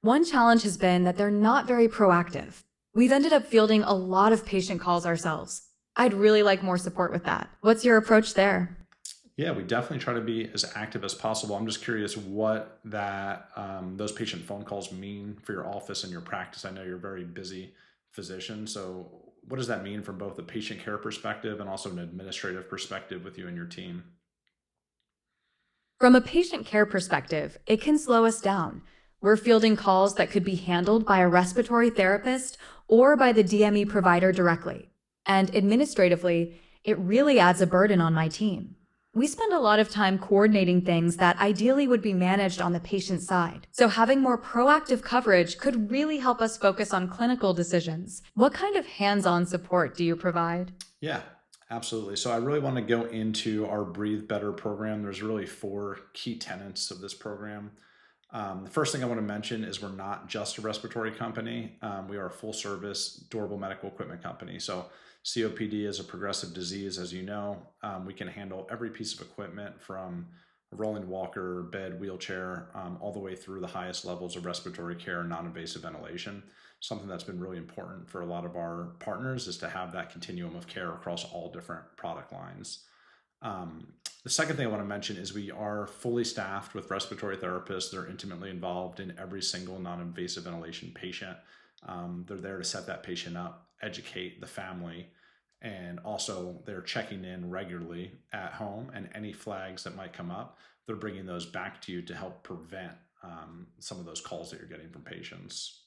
One challenge has been that they're not very proactive. We've ended up fielding a lot of patient calls ourselves. I'd really like more support with that. What's your approach there? Yeah, we definitely try to be as active as possible. I'm just curious what those patient phone calls mean for your office and your practice. I know you're a very busy physician, so what does that mean from both a patient care perspective and also an administrative perspective with you and your team? From a patient care perspective, it can slow us down. We're fielding calls that could be handled by a respiratory therapist or by the DME provider directly. And administratively, it really adds a burden on my team. We spend a lot of time coordinating things that ideally would be managed on the patient side. So having more proactive coverage could really help us focus on clinical decisions. What kind of hands-on support do you provide? Yeah, absolutely. So I really want to go into our Breathe Better program. There's really four key tenets of this program. The first thing I want to mention is we're not just a respiratory company. We are a full service durable medical equipment company. So COPD is a progressive disease, as you know. We can handle every piece of equipment from a rolling walker, bed, wheelchair, all the way through the highest levels of respiratory care and non-invasive ventilation. Something that's been really important for a lot of our partners is to have that continuum of care across all different product lines. The second thing I want to mention is we are fully staffed with respiratory therapists. They're intimately involved in every single non-invasive ventilation patient. They're there to set that patient up, educate the family, and also they're checking in regularly at home, and any flags that might come up, they're bringing those back to you to help prevent some of those calls that you're getting from patients.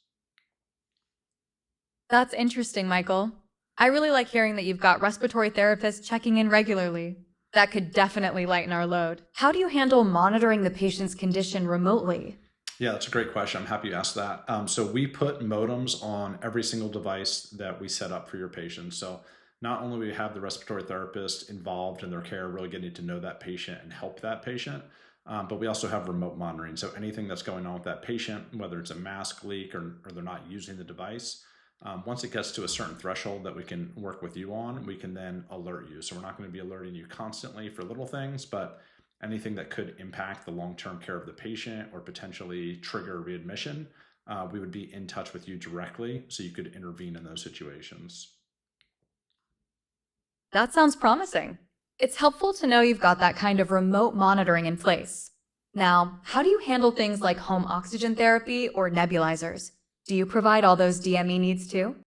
That's interesting, Michael. I really like hearing that you've got respiratory therapists checking in regularly. That could definitely lighten our load. How do you handle monitoring the patient's condition remotely? Yeah, that's a great question. I'm happy you asked that. So we put modems on every single device that we set up for your patients. So not only we have the respiratory therapist involved in their care, really getting to know that patient and help that patient, but we also have remote monitoring. So anything that's going on with that patient, whether it's a mask leak or they're not using the device, once it gets to a certain threshold that we can work with you on, we can then alert you. So we're not going to be alerting you constantly for little things, but anything that could impact the long-term care of the patient or potentially trigger readmission, we would be in touch with you directly so you could intervene in those situations. That sounds promising. It's helpful to know you've got that kind of remote monitoring in place. Now, how do you handle things like home oxygen therapy or nebulizers? Do you provide all those DME needs too?